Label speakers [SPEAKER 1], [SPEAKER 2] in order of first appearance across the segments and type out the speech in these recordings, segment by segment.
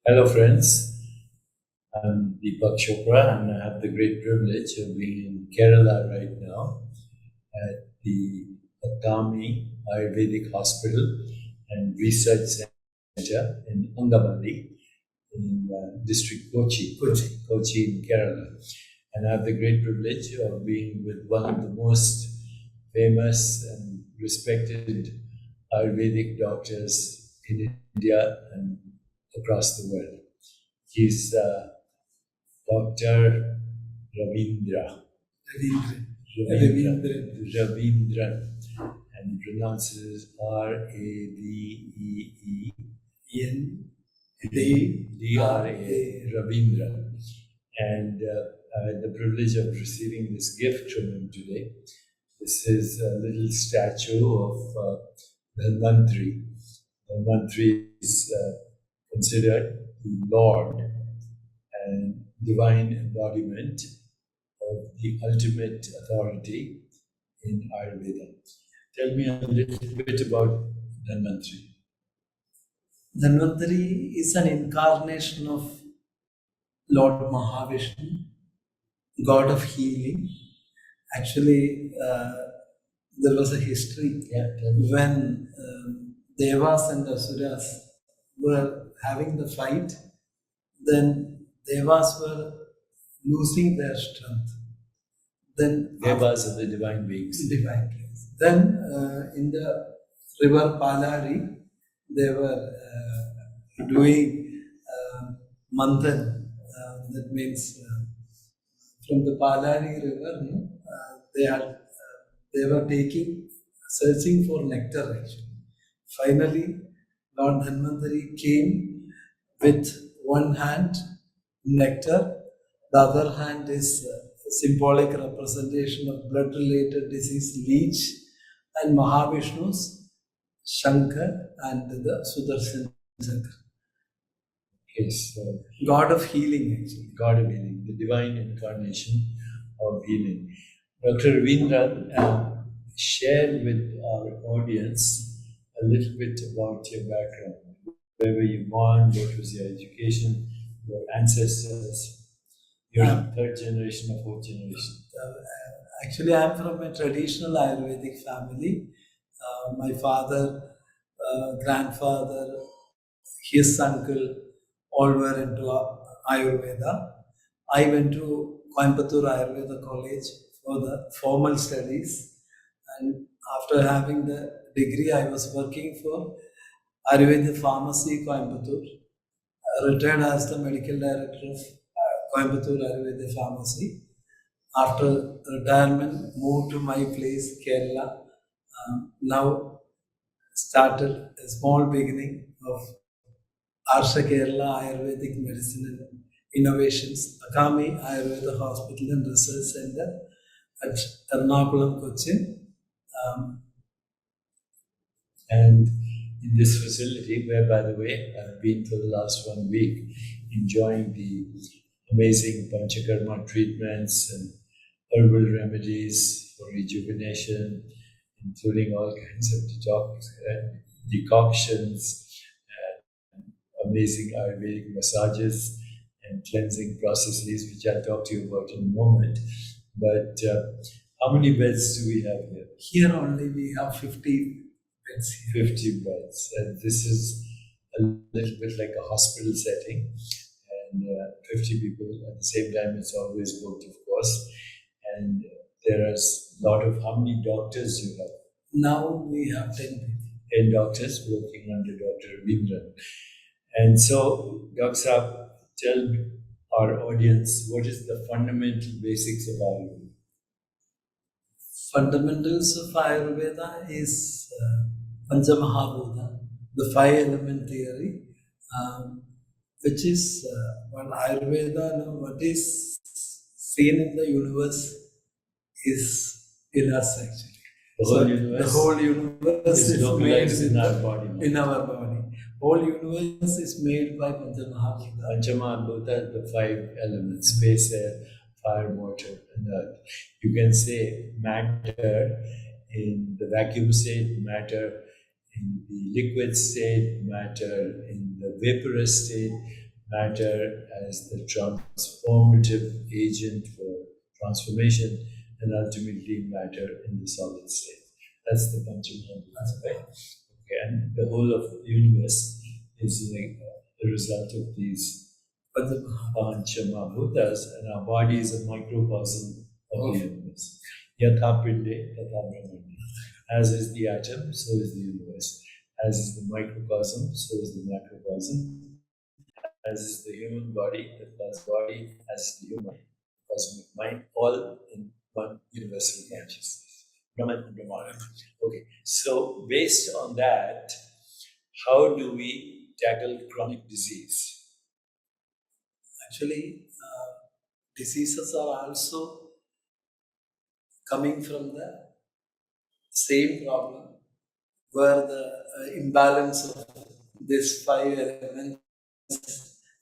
[SPEAKER 1] Hello, friends. I'm Deepak Chopra, and I have the great privilege of being in Kerala right now at the Akami Ayurvedic Hospital and Research Center in Angamaly in district Kochi in Kerala. And I have the great privilege of being with one of the most famous and respected Ayurvedic doctors in India and across the world. He's Dr. Raveendra. Raveendran. And he pronounces Raveendra. Raveendra. And I had the privilege of receiving this gift from him today. This is a little statue of Dhanvantri. Dhanvantri is considered the Lord and divine embodiment of the ultimate authority in Ayurveda. Tell me a little bit about Dhanvantri.
[SPEAKER 2] Dhanvantari is an incarnation of Lord Mahavishnu, God of healing. Actually, there was a history when Devas and Asuras were having the fight, then Devas were losing their strength. Then
[SPEAKER 1] Devas are the divine beings.
[SPEAKER 2] Divine beings. Then in the river Palari, they were doing manthan. That means from the Palari river, they were searching for nectar actually. Finally, Lord Dhanvantari came with one hand nectar, the other hand is symbolic representation of blood-related disease, leech, and Mahavishnu's Shankar and the Sudarshan Chakra.
[SPEAKER 1] Yes.
[SPEAKER 2] God of healing, actually.
[SPEAKER 1] God of healing, the divine incarnation of healing. Dr. Raveendran, share with our audience a little bit about your background. Where were you born? What was your education? Your ancestors? You're third generation or fourth generation?
[SPEAKER 2] Actually, I'm from a traditional Ayurvedic family. My father, grandfather, his uncle, all were into Ayurveda. I went to Coimbatore Ayurveda College for the formal studies, and after having the degree, I was working for Ayurveda Pharmacy Coimbatore, retired as the medical director of Coimbatore Ayurveda Pharmacy. After retirement, moved to my place, Kerala. Now started a small beginning of Arsha Kerala Ayurvedic Medicine and Innovations, Akami Ayurveda Hospital and Research Center at Ernakulam, Kochi.
[SPEAKER 1] And in this facility, where, by the way, I've been for the last 1 week, enjoying the amazing Panchakarma treatments and herbal remedies for rejuvenation, including all kinds of decoctions, amazing Ayurvedic massages and cleansing processes, which I'll talk to you about in a moment. But how many beds do we have here?
[SPEAKER 2] Here only we have 50 beds.
[SPEAKER 1] 50 beds. And this is a little bit like a hospital setting. And 50 people at the same time, it's always booked, of course. And there is a lot of, how many doctors you have?
[SPEAKER 2] Now we have 10 people.
[SPEAKER 1] 10 doctors working under Dr. Raveendran. And so, Dr. Saab, tell our audience, what is the fundamental basics of Ayurveda?
[SPEAKER 2] Fundamentals of Ayurveda is Panchamahabhuta, the 5-element theory, which is when Ayurveda, what is seen in the universe is in us actually.
[SPEAKER 1] The whole universe
[SPEAKER 2] the whole universe
[SPEAKER 1] is
[SPEAKER 2] is made
[SPEAKER 1] localized in our body.
[SPEAKER 2] in our body. Whole universe is made by Panchamahabhuta.
[SPEAKER 1] Panchamahabhuta, the five elements: space, air, fire, water, and earth. You can say matter in the vacuum state, matter in the liquid state, matter in the vaporous state, matter as the transformative agent for transformation, and ultimately matter in the solid state. That's the Panchamahabhuta, right? Okay, and the whole of the universe is like the result of these Panchamahabhutas, and our body is a microcosm of the universe. Yatha pinde, tatha brahmani. As is the atom, so is the universe. As is the microcosm, so is the macrocosm. As is the human body, the cosmic body, as is the human cosmic mind, all in one universal consciousness. Brahman and Brahman. Okay, so based on that, how do we tackle chronic disease?
[SPEAKER 2] Actually, diseases are also coming from the same problem, where the imbalance of these five elements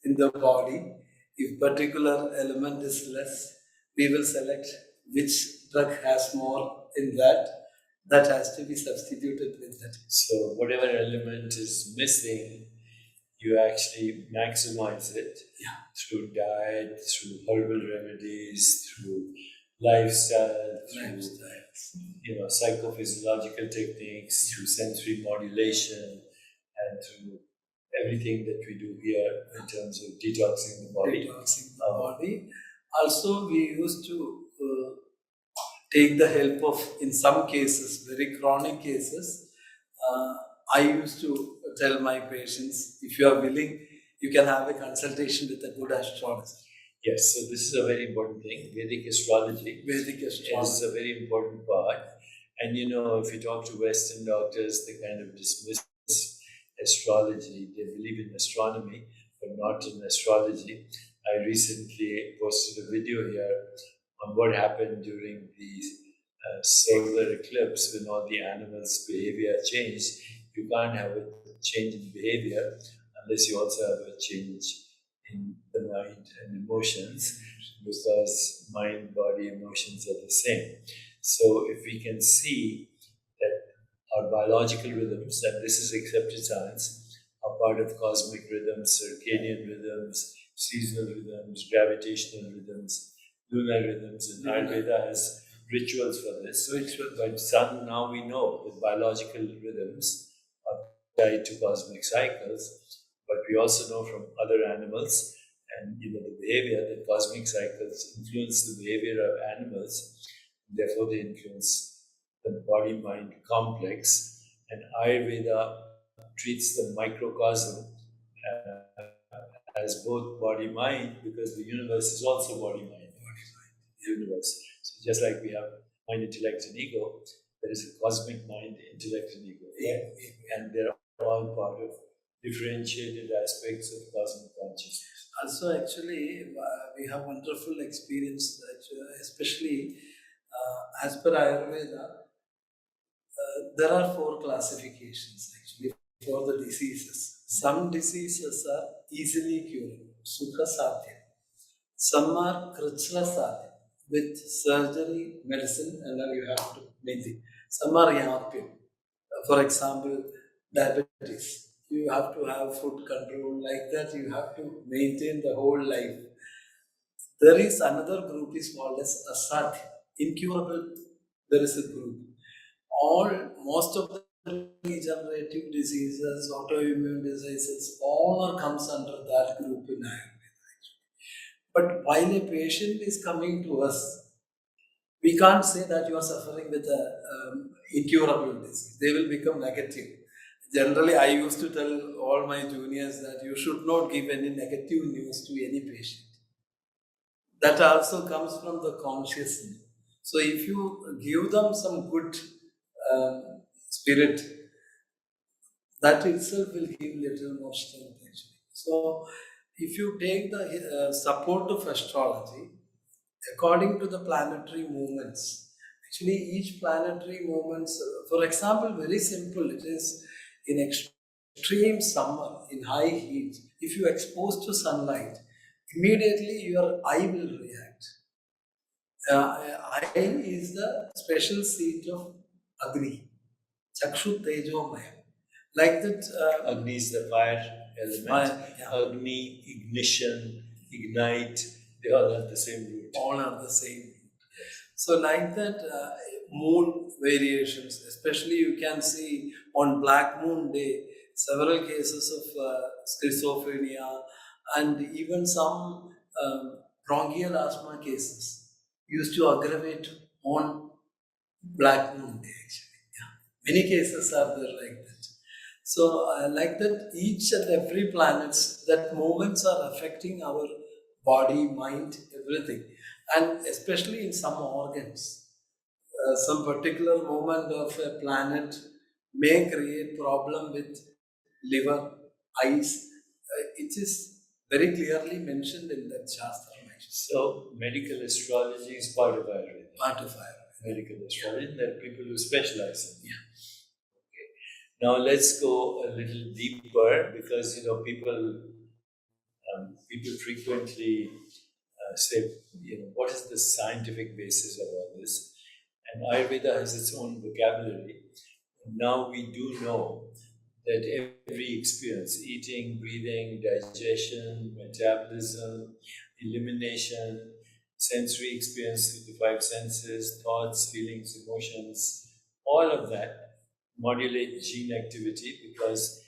[SPEAKER 2] in the body, if particular element is less, we will select which drug has more in that. That has to be substituted with that.
[SPEAKER 1] So whatever element is missing, you actually maximize it through diet, through herbal remedies, through lifestyle, through psychophysiological techniques, through sensory modulation, and through everything that we do here in terms of detoxing the body.
[SPEAKER 2] Also, we used to take the help of, in some cases, very chronic cases, I used to tell my patients, if you are willing, you can have a consultation with a good astrologer.
[SPEAKER 1] Yes, so this is a very important thing. Vedic astrology is a very important part. And if you talk to Western doctors, they kind of dismiss astrology. They believe in astronomy, but not in astrology. I recently posted a video here on what happened during the solar eclipse when all the animals' behavior changed. You can't have a change in behavior unless you also have a change in the mind and emotions, because mind, body, emotions are the same. So if we can see that our biological rhythms, and this is accepted science, are part of cosmic rhythms, circadian rhythms, seasonal rhythms, gravitational rhythms, lunar rhythms, and Ayurveda has rituals for this. But now we know that biological rhythms are tied to cosmic cycles, but we also know from other animals and the behavior that cosmic cycles influence the behavior of animals. Therefore, they influence the body-mind complex. And Ayurveda treats the microcosm as both body-mind, because the universe is also body-mind. Universe. So just like we have mind, intellect, and ego, there is a cosmic mind, intellect, and ego. And they're all part of differentiated aspects of cosmic consciousness.
[SPEAKER 2] Also, actually, we have wonderful experience, especially as per Ayurveda, there are 4 classifications actually for the diseases. Some diseases are easily curable, Sukha Sadhya. Some are Krishna Sadhya, with surgery, medicine, and then you have to maintain. Some are Yapya. For example, diabetes. You have to have food control, like that you have to maintain the whole life. There is another group is called as Asadhya, incurable. There is a group. Most of the degenerative diseases, autoimmune diseases, all comes under that group in Ayurveda. But while a patient is coming to us, we can't say that you are suffering with an incurable disease. They will become negative. Generally, I used to tell all my juniors that you should not give any negative news to any patient. That also comes from the consciousness. So if you give them some good spirit, that itself will give little more strength actually. So if you take the support of astrology, according to the planetary movements, Actually, each planetary movements, for example, very simple, it is in extreme summer, in high heat, if you expose to sunlight, immediately your eye will react. Eye is the special seat of Agni, Chakshu Tejo Maya. Like that,
[SPEAKER 1] Agni is the fire element.
[SPEAKER 2] fire, yeah.
[SPEAKER 1] Agni, ignition, ignite, they all have the same root.
[SPEAKER 2] All are the same. So, like that, moon variations, especially you can see on Black Moon Day, several cases of schizophrenia and even some bronchial asthma cases used to aggravate on Black Moon Day, actually. Yeah. Many cases are there like that. So, like that, each and every planets, that moments are affecting our body, mind, everything, and especially in some organs. Some particular moment of a planet may create problem with liver, eyes. It is very clearly mentioned in that Shastra.
[SPEAKER 1] So, medical astrology is part of Ayurveda.
[SPEAKER 2] Part of Ayurveda.
[SPEAKER 1] Medical astrology, there are people who specialize in it.
[SPEAKER 2] Yeah.
[SPEAKER 1] Now let's go a little deeper because people frequently say, what is the scientific basis of all this? And Ayurveda has its own vocabulary. Now we do know that every experience, eating, breathing, digestion, metabolism, elimination, sensory experience through the five senses, thoughts, feelings, emotions, all of that modulate gene activity because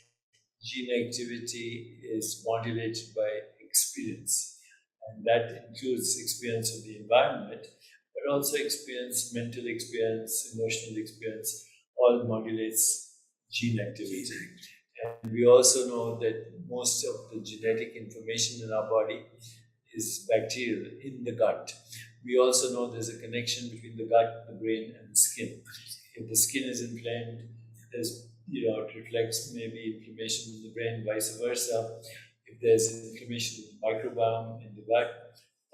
[SPEAKER 1] gene activity is modulated by experience. And that includes experience of the environment, but also experience, mental experience, emotional experience, all modulates gene activity. And we also know that most of the genetic information in our body is bacterial in the gut. We also know there's a connection between the gut, the brain, and the skin. If the skin is inflamed, it reflects maybe inflammation in the brain, vice versa. If there's inflammation in the microbiome in the gut,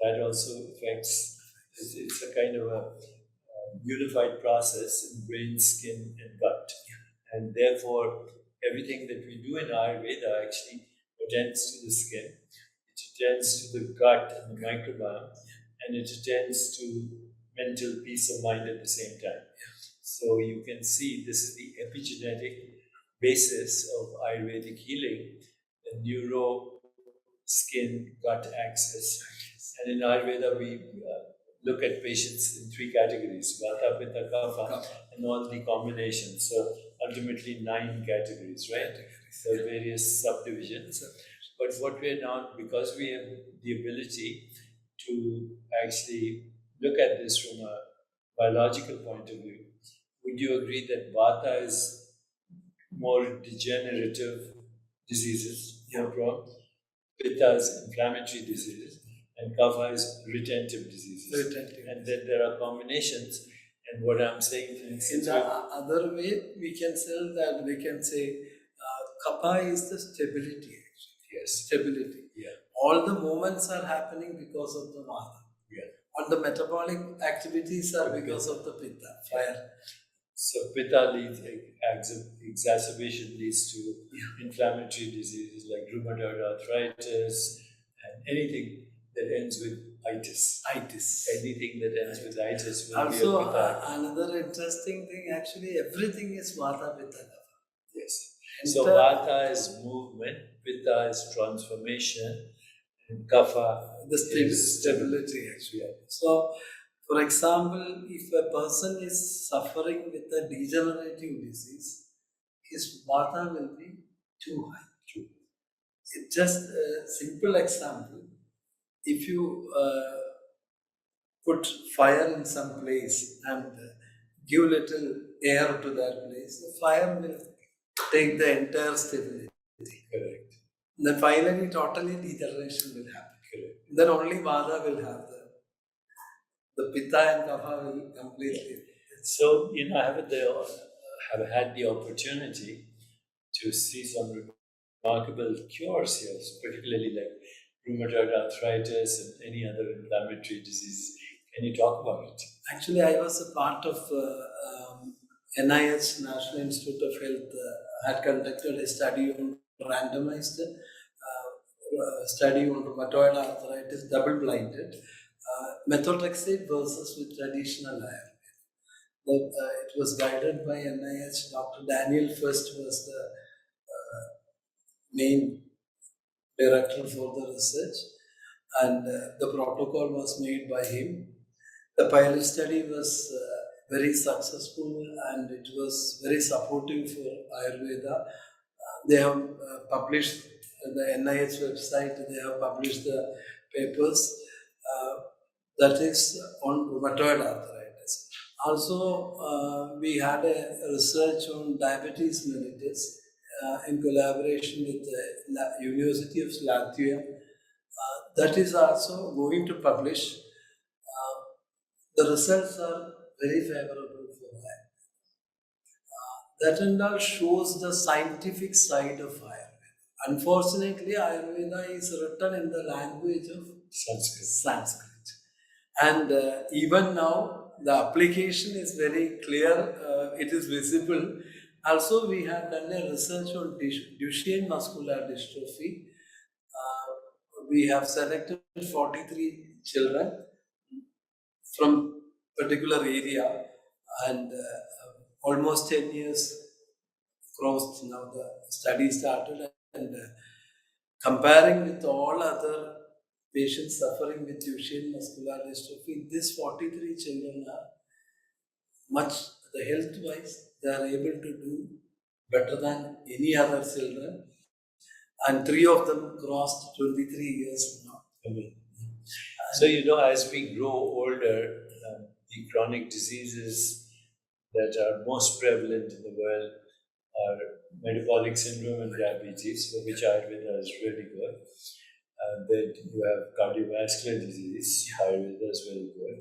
[SPEAKER 1] that also affects. It's a kind of a unified process in brain, skin, and gut, and therefore everything that we do in Ayurveda actually attends to the skin, it attends to the gut and the microbiome, and it attends to mental peace of mind at the same time. So you can see this is the epigenetic basis of Ayurvedic healing, the neuro, skin, gut axis. And in Ayurveda, we look at patients in three categories: Vata, Pitta, Kapha, and all the combinations. So ultimately 9 categories, right? So various subdivisions. But what we are now, because we have the ability to actually look at this from a biological point of view, would you agree that Vata is more degenerative diseases, more prone? Pitta is inflammatory diseases, and Kapha is retentive diseases. And then there are combinations. And what I'm saying, for instance,
[SPEAKER 2] in the other way, we can say Kapha is the stability. Actually.
[SPEAKER 1] Yes.
[SPEAKER 2] Stability.
[SPEAKER 1] Yeah.
[SPEAKER 2] All the movements are happening because of the Vata.
[SPEAKER 1] Yeah.
[SPEAKER 2] All the metabolic activities are because of the Pitta, fire.
[SPEAKER 1] So Pitta leads, exacerbation leads to inflammatory diseases like rheumatoid arthritis and anything that ends with itis. Anything that ends with itis will
[SPEAKER 2] also,
[SPEAKER 1] be a Pitta.
[SPEAKER 2] Another interesting thing, actually, everything is Vata, Pitta, Kapha.
[SPEAKER 1] Yes. So Vata is movement, Pitta is transformation, and Kapha
[SPEAKER 2] is stability, actually. So, for example, if a person is suffering with a degenerative disease, his Vata will be too high. It's just a simple example. If you put fire in some place and give little air to that place, the fire will take the entire stability.
[SPEAKER 1] Correct.
[SPEAKER 2] Then finally, totally degeneration will happen.
[SPEAKER 1] Correct.
[SPEAKER 2] Then only Vata will have the Pitta and Kapha will completely.
[SPEAKER 1] So, I have had the opportunity to see some remarkable cures here, particularly like rheumatoid arthritis and any other inflammatory disease. Can you talk about it?
[SPEAKER 2] Actually, I was a part of NIH, National Institute of Health, had conducted a study on randomized study on rheumatoid arthritis, double-blinded, methotrexate versus with traditional Ayurveda. It was guided by NIH. Dr. Daniel First was the main director for the research, and the protocol was made by him. The pilot study was very successful, and it was very supportive for Ayurveda. They have published the NIH website. They have published the papers that is on rheumatoid arthritis. Also, we had a research on diabetes mellitus in collaboration with the University of Latvia. That is also going to publish. The results are very favorable for that. That and all shows the scientific side of Ayurveda. Unfortunately, Ayurveda is written in the language of Sanskrit. And even now, the application is very clear, it is visible. Also, we have done a research on Duchenne muscular dystrophy. We have selected 43 children from particular area, and almost 10 years crossed now. The study started, and comparing with all other patients suffering with Duchenne muscular dystrophy, these 43 children are much, the health-wise, they are able to do better than any other children. And 3 of them crossed 23 years now.
[SPEAKER 1] So, as we grow older, the chronic diseases that are most prevalent in the world are metabolic syndrome and diabetes, for which Ayurveda is really good. Then you have cardiovascular disease, Ayurveda is very good.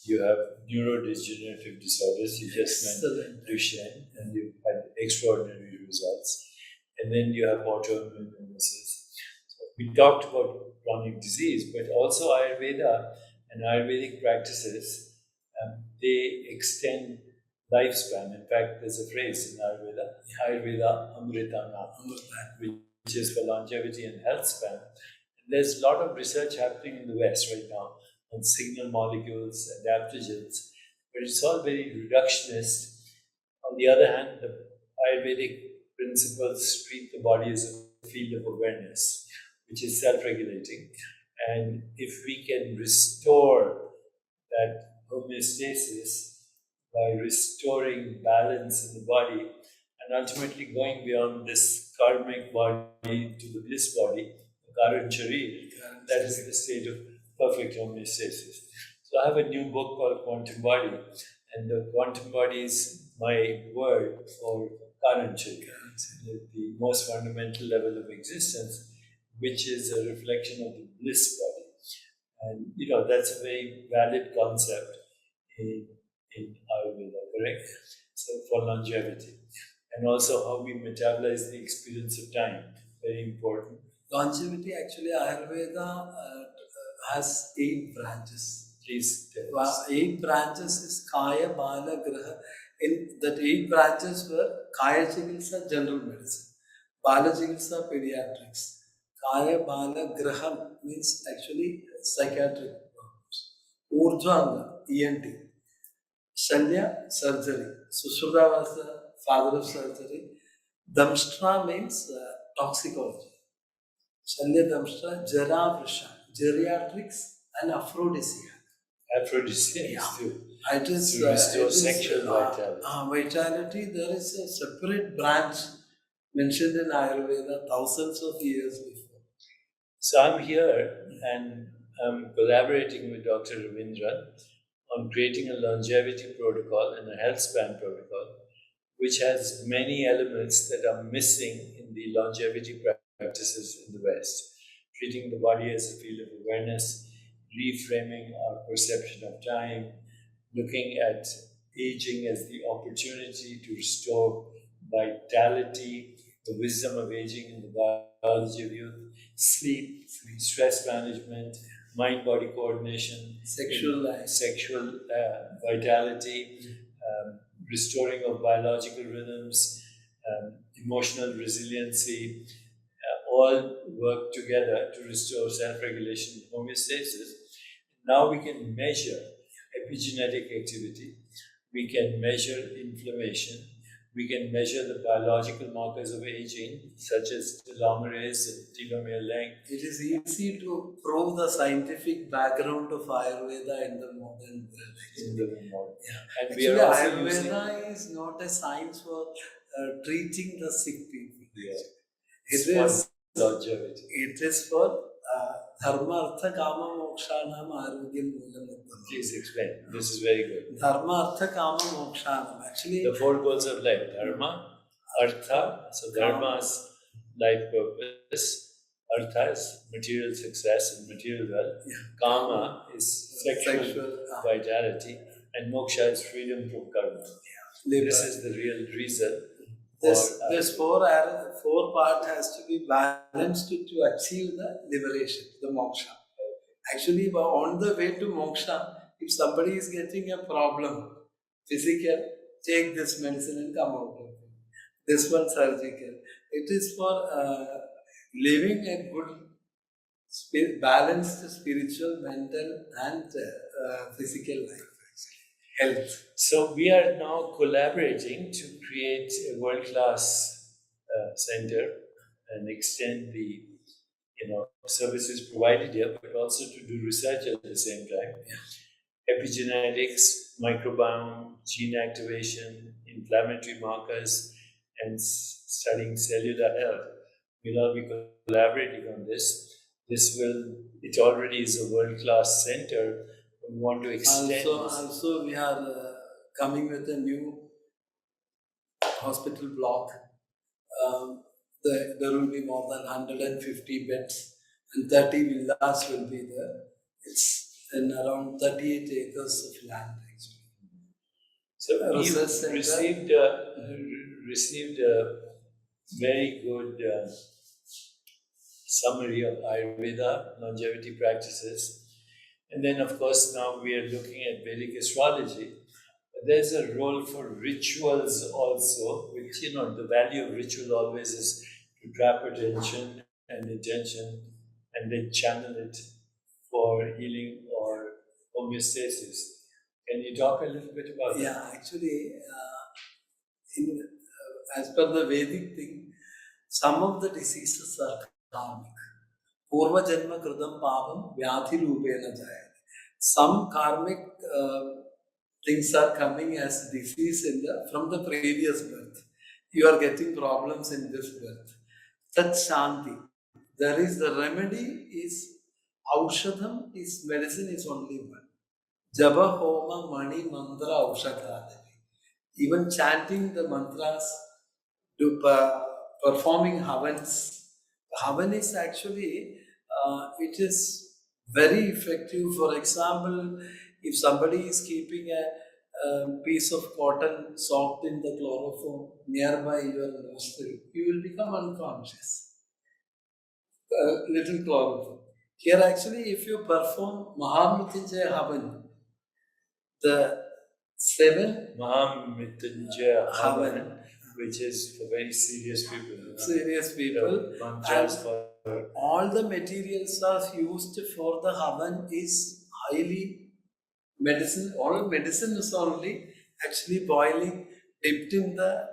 [SPEAKER 1] You have neurodegenerative disorders, you just mentioned Duchenne, and you've had extraordinary results. And then you have autoimmune illnesses. So we talked about chronic disease, but also Ayurveda and Ayurvedic practices, they extend lifespan. In fact, there's a phrase in Ayurveda Amritana, which is for longevity and health span. And there's a lot of research happening in the West right now on signal molecules, adaptogens, but it's all very reductionist. On the other hand, the Ayurvedic principles treat the body as a field of awareness, which is self-regulating. And if we can restore that homeostasis by restoring balance in the body and ultimately going beyond this karmic body to the bliss body, the Karan Sharir, that is the state of perfect homeostasis. So I have a new book called Quantum Body, and the quantum body is my word for Karan Sharir, the most fundamental level of existence, which is a reflection of the bliss body. And that's a very valid concept in Ayurveda, correct? So for longevity. And also how we metabolize the experience of time, very important.
[SPEAKER 2] Longevity, actually, Ayurveda has 8 branches.
[SPEAKER 1] Please tell us.
[SPEAKER 2] 8 branches is Kaya, Bala, Graha. In that 8 branches were Kaya Chikitsa, general medicine, Bala Chikitsa, pediatrics, Kaya, Bala, Graha means actually psychiatric problems, Urdhvanga, ENT, Shalya, surgery, Sushruta was the father of surgery, Damshtra means toxicology, Shalya Damshtra, Jara Vrisha, geriatrics, and aphrodisiac.
[SPEAKER 1] Aphrodisiacs too.
[SPEAKER 2] It is
[SPEAKER 1] to restore sexual vitality.
[SPEAKER 2] Vitality. There is a separate branch mentioned in Ayurveda thousands of years before.
[SPEAKER 1] So I'm here and I'm collaborating with Dr. Raveendran on creating a longevity protocol and a health span protocol, which has many elements that are missing in the longevity practices in the West. Treating the body as a field of awareness, reframing our perception of time, looking at aging as the opportunity to restore vitality, the wisdom of aging in the biology of youth, sleep, stress management, mind-body coordination,
[SPEAKER 2] Sexual life.
[SPEAKER 1] sexual vitality, restoring of biological rhythms, emotional resiliency, all work together to restore self-regulation and homeostasis. Now we can measure epigenetic activity, we can measure inflammation, we can measure the biological markers of aging, such as telomerase and telomere length.
[SPEAKER 2] It is easy to prove the scientific background of Ayurveda in the modern world.
[SPEAKER 1] And
[SPEAKER 2] Actually,
[SPEAKER 1] we are also
[SPEAKER 2] Ayurveda is not a science for treating the sick people.
[SPEAKER 1] It's
[SPEAKER 2] It is
[SPEAKER 1] for longevity.
[SPEAKER 2] It is for dharma, artha, kama, mokshanam, arogyam, moolam, uttama.
[SPEAKER 1] Please explain. This is very good.
[SPEAKER 2] Dharma, artha, kama, mokshanam. Actually,
[SPEAKER 1] the four goals of life: dharma, artha. So dharma is life purpose. Artha is material success and material wealth. Kama is sexual vitality, and moksha is freedom from karma. This is the real reason.
[SPEAKER 2] This four part has to be balanced to achieve the liberation, the moksha. Actually, on the way to moksha, if somebody is getting a problem, physical, take this medicine and come out of it. This one surgical. It is for living a good, balanced spiritual, mental, and physical life. Health.
[SPEAKER 1] So we are now collaborating to create a world-class center and extend the services provided here, but also to do research at the same time. Epigenetics, microbiome, gene activation, inflammatory markers, and studying cellular health. We'll all be collaborating on this. It already is a world-class center. We want to extend.
[SPEAKER 2] Also, we are coming with a new hospital block. There will be more than 150 beds and 30 villas will be there. It's in around 38 acres of land, actually.
[SPEAKER 1] So we received a very good summary of Ayurveda longevity practices. And then, of course, now we are looking at Vedic astrology. There's a role for rituals also, which, the value of ritual always is to trap attention and intention and then channel it for healing or homeostasis. Can you talk a little bit about that?
[SPEAKER 2] Yeah, actually, as per the Vedic thing, some of the diseases are karmic. Purva Janma Kridam Papam Vyadhi Rupena Jayate. Some karmic things are coming as disease from the previous birth. You are getting problems in this birth. Tat Shanti. There is the remedy is Aushadham is medicine is only one. Japa Homa Mani Mantra Aushadhadari. Even chanting the mantras, performing havans. Havan is actually, it is very effective. For example, if somebody is keeping a piece of cotton soaked in the chloroform nearby your nostril, you will become unconscious. Little chloroform. Here actually, if you perform Mahamrityunjaya Havan, the 7
[SPEAKER 1] Mahamrityunjaya Havan, which is for very serious people.
[SPEAKER 2] Serious people. All the materials are used for the Havan is highly medicine. All medicine is only actually boiling, dipped in the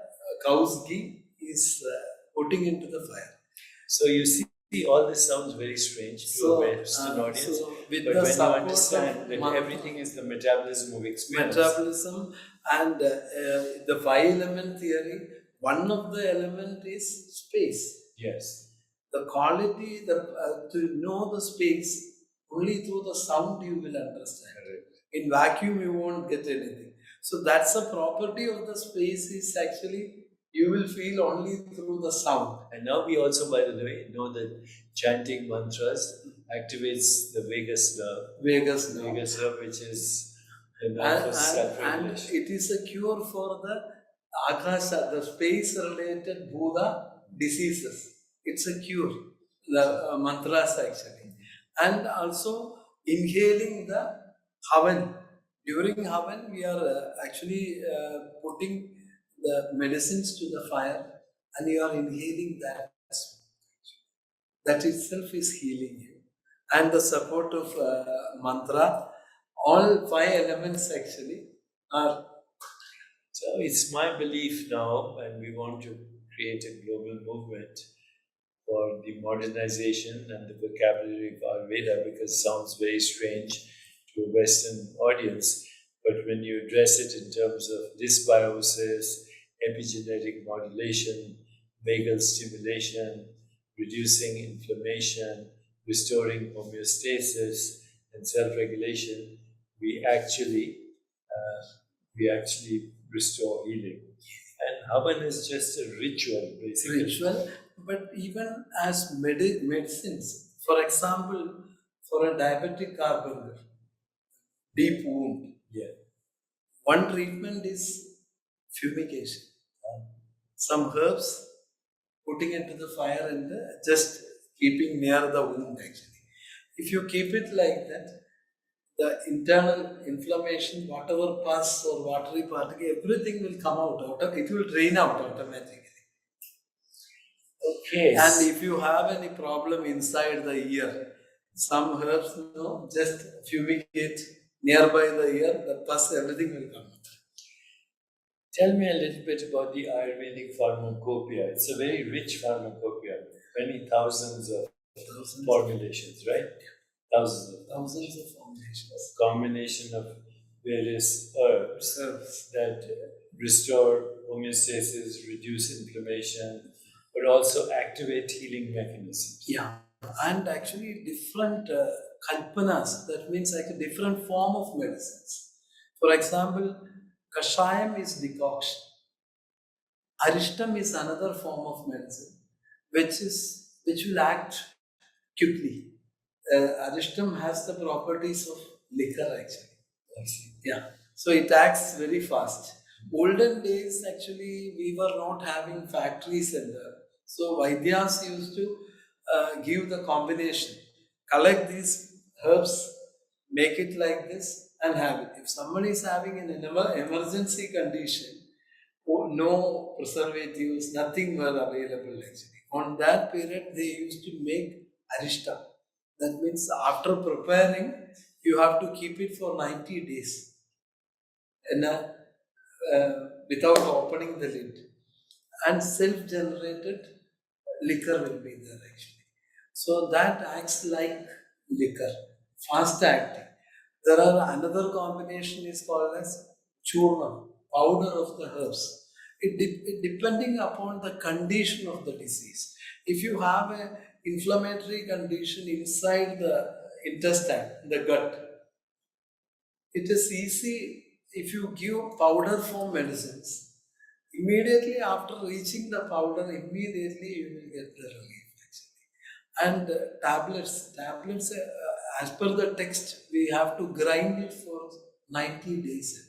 [SPEAKER 2] cow's ghee, is putting into the fire.
[SPEAKER 1] So you see, all this sounds very strange to a Western audience. But when you understand that everything is the metabolism of experience.
[SPEAKER 2] Metabolism and the 5-element theory, one of the element is space.
[SPEAKER 1] Yes.
[SPEAKER 2] The quality, to know the space, only through the sound you will understand.
[SPEAKER 1] Correct.
[SPEAKER 2] In vacuum, you won't get anything. So that's a property of the space is actually, you will feel only through the sound.
[SPEAKER 1] And now we also, by the way, know that chanting mantras activates the vagus nerve, which is the nerve for self-regulation.
[SPEAKER 2] And it is a cure for the akasha, the space-related Buddha diseases. It's a cure, the mantras actually. And also inhaling the havan. During havan, we are actually putting the medicines to the fire and you are inhaling that. That itself is healing you. And the support of mantra, all five elements actually are.
[SPEAKER 1] So it's my belief now, and we want to create a global movement for the modernization and the vocabulary of Ayurveda because it sounds very strange to a Western audience. But when you address it in terms of dysbiosis, epigenetic modulation, vagal stimulation, reducing inflammation, restoring homeostasis and self-regulation, we actually restore healing. And Havan is just a ritual, basically.
[SPEAKER 2] Ritual, but even as medicines. For example, for a diabetic carpenter, deep wound,
[SPEAKER 1] Yeah.
[SPEAKER 2] one treatment is fumigation. Some herbs, putting it to the fire and just keeping near the wound actually. If you keep it like that, the internal inflammation, whatever pus or watery particle, everything will come out. It will drain out automatically.
[SPEAKER 1] Okay.
[SPEAKER 2] And if you have any problem inside the ear, some herbs, just fumigate nearby the ear, the pus, everything will come out.
[SPEAKER 1] Tell me a little bit about the Ayurvedic pharmacopoeia. It's a very rich pharmacopoeia, many thousands of formulations, right? Thousands of
[SPEAKER 2] formulations.
[SPEAKER 1] A combination of various herbs that restore homeostasis, reduce inflammation, but also activate healing mechanisms.
[SPEAKER 2] Yeah, and actually different kalpanas, that means like a different form of medicines. For example, kashayam is decoction. Arishtam is another form of medicine, which will act quickly. Arishtam has the properties of liquor actually. Yeah, so it acts very fast. Olden days actually we were not having factories and so Vaidyas used to give the combination, collect these herbs, make it like this and have it. If somebody is having an emergency condition, no preservatives, nothing were available actually. On that period, they used to make arishta. That means after preparing, you have to keep it for 90 days and, without opening the lid. And self-generated liquor will be there actually. So that acts like liquor, fast acting. There are another combination is called as churna, powder of the herbs. It depending upon the condition of the disease. If you have a inflammatory condition inside the intestine, the gut, it is easy if you give powder form medicines. Immediately after reaching the powder, immediately you will get the relief actually. And tablets, as per the text, we have to grind it for 90 days.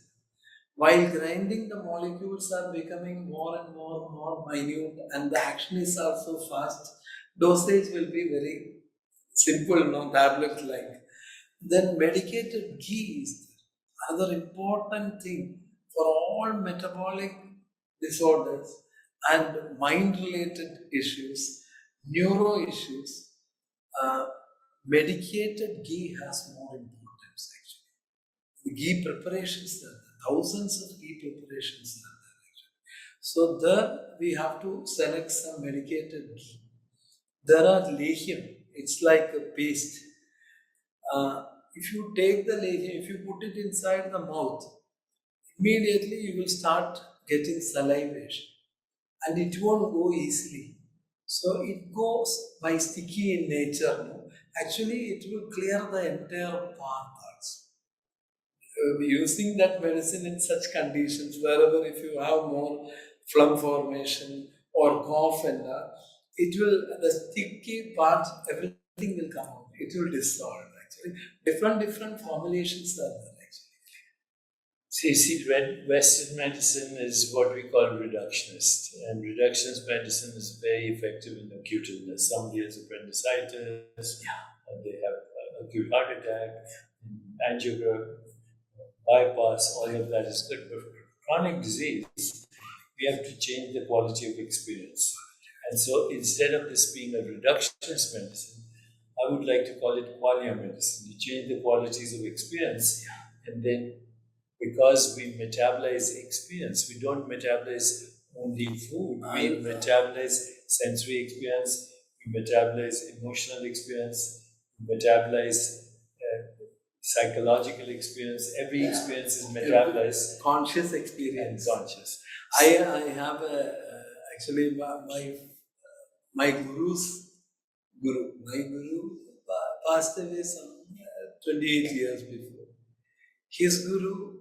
[SPEAKER 2] While grinding, the molecules are becoming more and more minute, and the action is also fast. Dosage will be very simple, no tablet like. Then medicated ghee is another important thing for all metabolic disorders and mind-related issues, neuro issues. Uh, Medicated ghee has more importance actually. The ghee preparations are there, thousands of ghee preparations are there actually. So there we have to select some medicated ghee. There are lehyam, it's like a paste. If you take the lehyam, if you put it inside the mouth, immediately you will start getting salivation and it won't go easily. So it goes by sticky in nature. No? Actually, it will clear the entire path. Using that medicine in such conditions, wherever if you have more phlegm formation or cough and the sticky part, everything will come out. It will dissolve actually. Different formulations are there actually.
[SPEAKER 1] See, Western medicine is what we call reductionist, and reductionist medicine is very effective in acute illness. Somebody has appendicitis, and they have a acute heart attack, angiogram, bypass, all of that is good. But chronic disease, we have to change the quality of experience. And so instead of this being a reductionist medicine, I would like to call it qualia medicine. You change the qualities of experience, and then because we metabolize experience, we don't metabolize only food, we metabolize sensory experience, we metabolize emotional experience, we metabolize psychological experience. Every experience is metabolized
[SPEAKER 2] conscious
[SPEAKER 1] and
[SPEAKER 2] experience.
[SPEAKER 1] conscious.
[SPEAKER 2] I have actually my guru passed away some 28 years before. His guru,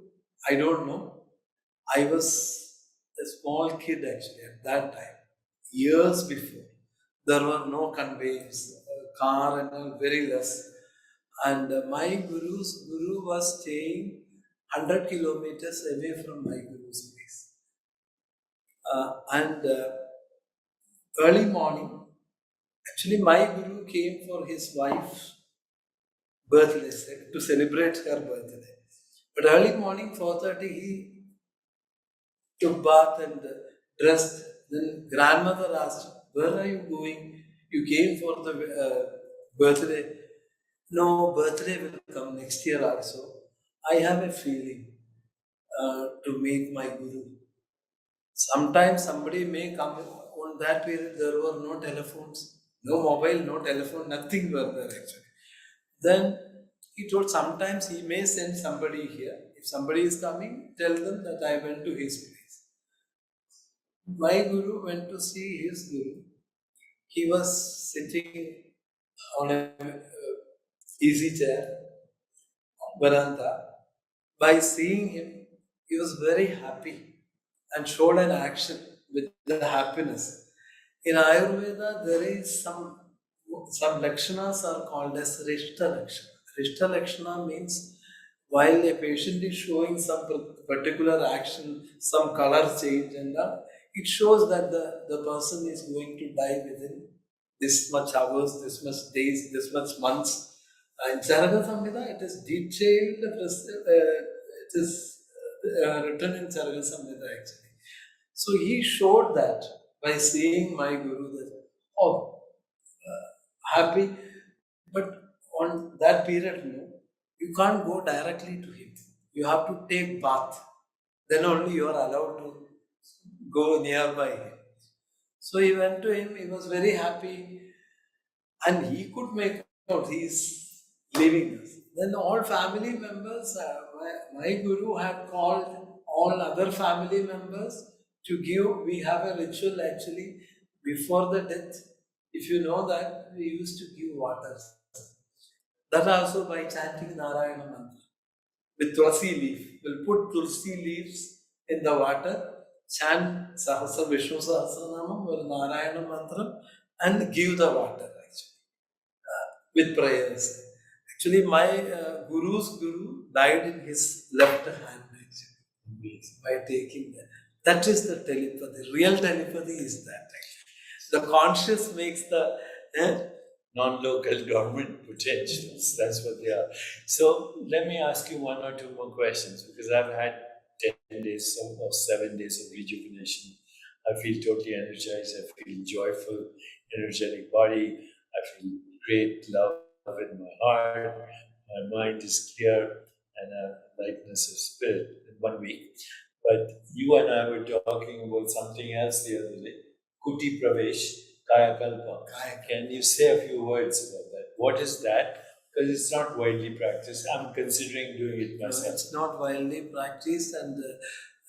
[SPEAKER 2] I don't know. I was a small kid actually at that time, years before. There were no conveyance, car and all, very less. And my guru's guru was staying 100 kilometers away from my guru's place. And early morning, actually my guru came for his wife's birthday to celebrate her birthday. But early morning, 4:30, he took bath and dressed. Then grandmother asked, "Where are you going? You came for the birthday." "No, birthday will come next year also. I have a feeling to meet my guru." Sometimes somebody may come. On that period, there were no telephones, no mobile, no telephone, nothing were there actually. Then he told sometimes he may send somebody here. If somebody is coming, tell them that I went to his place. My guru went to see his guru. He was sitting on a easy chair, veranda. By seeing him, he was very happy and showed an action with the happiness. In Ayurveda, there is some lakshanas are called as Rishta Lakshana. Rishta Lakshana means while a patient is showing some particular action, some color change and that, it shows that the person is going to die within this much hours, this much days, this much months. In Charaka Samhita, it is detailed, it is written in Charaka Samhita actually. So he showed that by seeing my guru that, oh, happy. But on that period, no, you can't go directly to him. You have to take bath. Then only you are allowed to go nearby him. So he went to him. He was very happy, and he could make out he is leaving us. Then all family members, my guru had called all other family members to give. We have a ritual actually before the death. If you know that, we used to give water. That also by chanting Narayana mantra with tulsi leaf. We'll put tulsi leaves in the water, chant Sahasra Vishnu Sahasranamam or Narayana mantra, and give the water actually with prayers. Actually, my guru's guru died in his left hand actually by taking that. That is the telepathy. Real telepathy is that actually. The conscious makes the
[SPEAKER 1] non-local dormant potentials. That's what they are. So let me ask you one or two more questions, because I've had 10 days or 7 days of rejuvenation. I feel totally energized. I feel joyful, energetic body. I feel great love in my heart. My mind is clear and a lightness of spirit in 1 week. But you and I were talking about something else the other day. Kuti Pravesh, Kaya Kalpa. Can you say a few words about that? What is that? Because it's not widely practiced. I'm considering doing it myself.
[SPEAKER 2] It's not widely practiced, and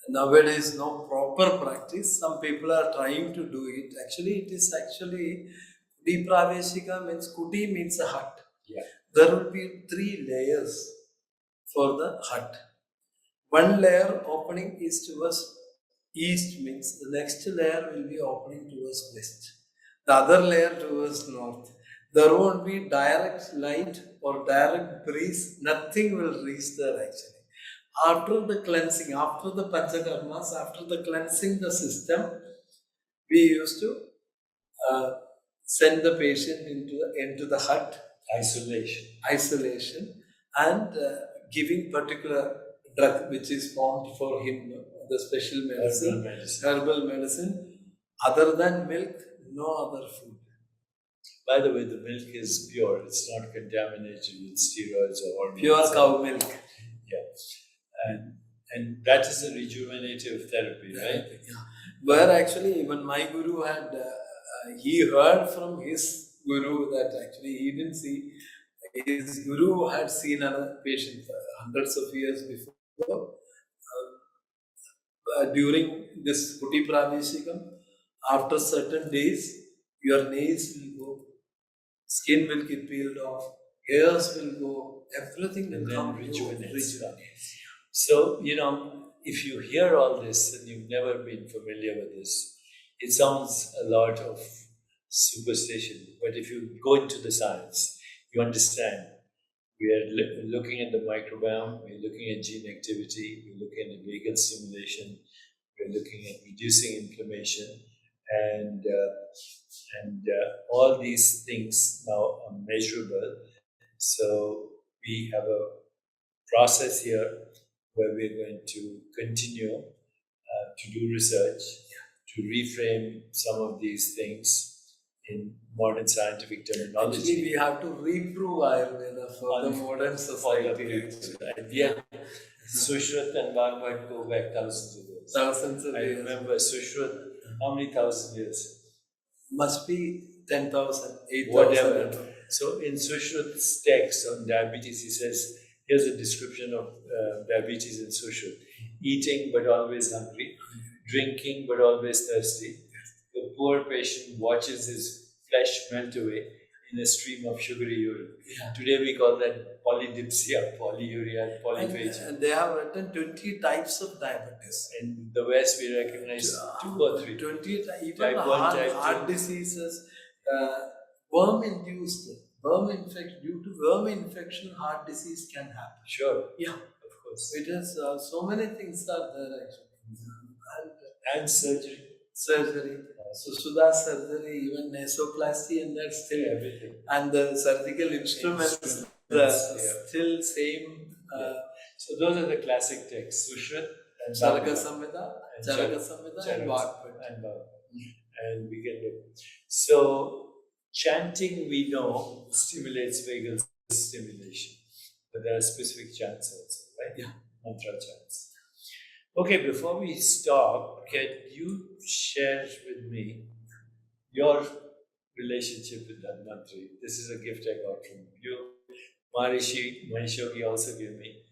[SPEAKER 2] nowadays no proper practice. Some people are trying to do it. Actually, it is actually Kuti Praveshika means Kuti means a hut.
[SPEAKER 1] Yeah.
[SPEAKER 2] There will be 3 layers for the hut. One layer opening is towards east, means the next layer will be opening towards west. The other layer towards north. There won't be direct light or direct breeze. Nothing will reach there actually. After the cleansing, after the Panchakarmas, after the cleansing the system, we used to send the patient into the hut isolation, and giving particular drug which is formed for him, the special medicine, herbal medicine. Other than milk, no other food.
[SPEAKER 1] By the way, the milk is pure. It's not contaminated with steroids or hormones.
[SPEAKER 2] Pure cow milk.
[SPEAKER 1] Yeah. And that is a rejuvenative therapy, right?
[SPEAKER 2] Yeah. Where actually even my guru had, he heard from his guru that actually he didn't see, his guru had seen another patient hundreds of years before. During this Kuti Praveshikam, after certain days, your nails will go, skin will get peeled off, hairs will go, everything will come rejuvenates. So, if you hear all this and you've never been familiar with this, it sounds a lot of superstition. But if you go into the science, you understand. We are looking at the microbiome, we're looking at gene activity, we're looking at vagal stimulation, we're looking at reducing inflammation, and all these things now are measurable. So we have a process here where we're going to continue to do research, to reframe some of these things in modern scientific terminology. Actually, we have to reprove Ayurveda for the modern society.
[SPEAKER 1] And yet, Sushruta and Bhagavad go back thousands of years.
[SPEAKER 2] Thousands of years.
[SPEAKER 1] I remember Sushruta, how many thousand years?
[SPEAKER 2] Must be 10,000, 8,000.
[SPEAKER 1] Whatever. So in Sushruta's text on diabetes, he says, here's a description of diabetes in Sushruta. Eating but always hungry, drinking but always thirsty. The poor patient watches his flesh melt away in a stream of sugary urine. Yeah. Today we call that polydipsia, polyuria, polyphagia.
[SPEAKER 2] And they have written 20 types of diabetes.
[SPEAKER 1] In the West, we recognize 2 or 3.
[SPEAKER 2] 20, even heart diseases, worm-induced, due to worm infection, heart disease can happen.
[SPEAKER 1] Sure.
[SPEAKER 2] Yeah.
[SPEAKER 1] Of course.
[SPEAKER 2] It is, so many things are there actually.
[SPEAKER 1] And surgery.
[SPEAKER 2] So Sudha surgery, even nasoplasty, and that's still
[SPEAKER 1] everything.
[SPEAKER 2] And the surgical instruments, still same.
[SPEAKER 1] So those are the classic texts: Sushruta and
[SPEAKER 2] Charaka Samhita, and Bhagavad.
[SPEAKER 1] And we can do. So chanting, we know, stimulates vagal stimulation, but there are specific chants also, right?
[SPEAKER 2] Yeah,
[SPEAKER 1] mantra chants. Okay, before we stop, can you share with me your relationship with Dhanvantri? This is a gift I got from you. Maharishi Mahishogi also gave me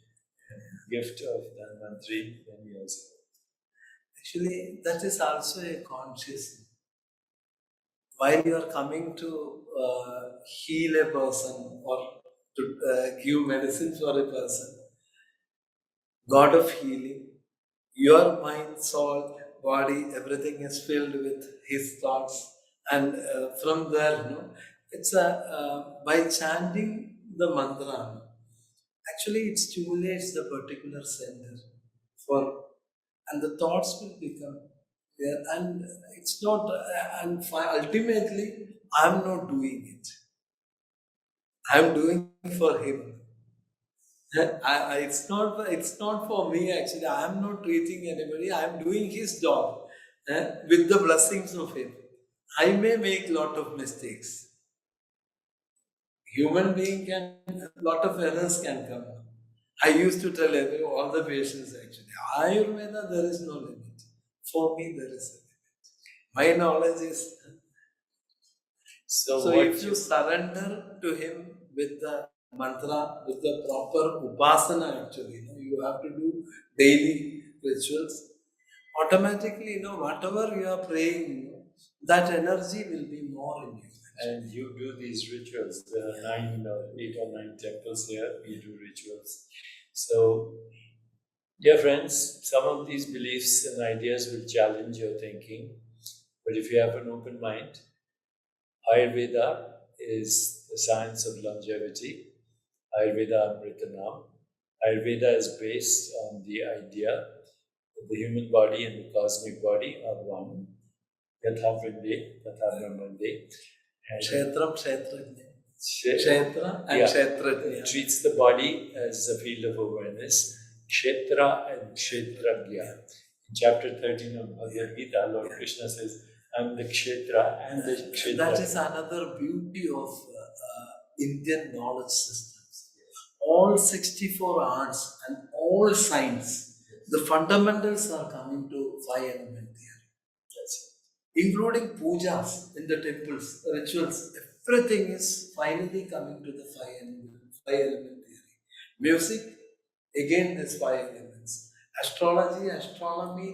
[SPEAKER 1] a gift of Dhanvantri, and he also.
[SPEAKER 2] Actually, that is also a consciousness. While you are coming to heal a person or to give medicine for a person, God of healing, your mind, soul, body, everything is filled with His thoughts, and from there, it's by chanting the mantra, actually it stimulates the particular center and the thoughts will become there, and it's not, and ultimately I'm not doing it. I'm doing for Him. It's not for me actually. I am not treating anybody. I am doing His job with the blessings of Him. I may make lot of mistakes. Human being can, lot of errors can come. I used to tell all the patients actually, Ayurveda there is no limit. For me there is a limit. My knowledge is. So if you surrender to Him with the mantra, with the proper upasana actually, you have to do daily rituals. Automatically, whatever you are praying, that energy will be more in you.
[SPEAKER 1] And you do these rituals. There are 8 or 9 temples here. We do rituals. So, dear friends, some of these beliefs and ideas will challenge your thinking. But if you have an open mind, Ayurveda is the science of longevity. Ayurveda Amritanam. Ayurveda is based on the idea that the human body and the cosmic body are one. Yatha Vrinde, Tatha Brahmande.
[SPEAKER 2] Kshetram Kshetrajna. Kshetra and
[SPEAKER 1] Yeah.
[SPEAKER 2] Kshetrajna.
[SPEAKER 1] Treats the body as a field of awareness. Kshetra and Kshetrajna. In chapter 13 of Bhagavad Gita, Lord Krishna says, I'm the Kshetra and the Kshetra.
[SPEAKER 2] That is another beauty of Indian knowledge systems. All 64 arts and all science, the fundamentals are coming to 5 element theory. Including pujas in the temples, rituals, everything is finally coming to the 5 element theory. Music, again, there's 5 elements. Astrology, astronomy,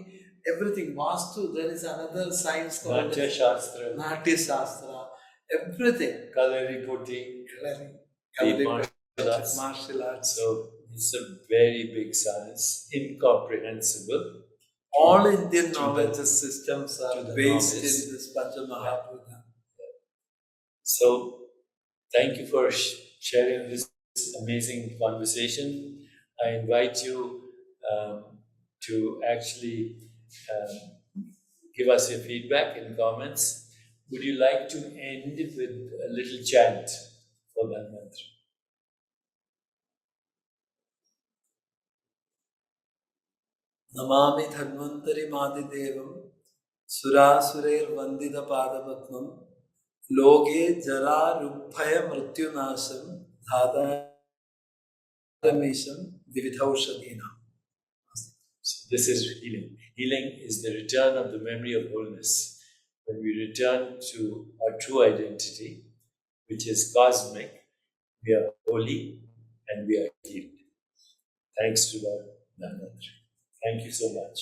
[SPEAKER 2] everything. Vastu, there is another science called
[SPEAKER 1] Natya Shastra,
[SPEAKER 2] Natya Shastra, everything.
[SPEAKER 1] Kalari Putti,
[SPEAKER 2] Kalari,
[SPEAKER 1] martial
[SPEAKER 2] martial arts.
[SPEAKER 1] So it's a very big science, incomprehensible.
[SPEAKER 2] All Indian knowledge systems are based
[SPEAKER 1] novice.
[SPEAKER 2] in this Panchamahabhuta.
[SPEAKER 1] So thank you for sharing this amazing conversation. I invite you to actually give us your feedback in comments. Would you like to end with a little chant for that mantra?
[SPEAKER 2] Namami Dhanvantari Madidevam Surasurer Vandida Padapatmam Loge Jara Rupaya Mrityunasam Dhadamisham Dividhaushadina.
[SPEAKER 1] So this is healing. Healing is the return of the memory of wholeness. When we return to our true identity, which is cosmic, we are holy and we are healed. Thanks to Lord Nandandri. Thank you so much.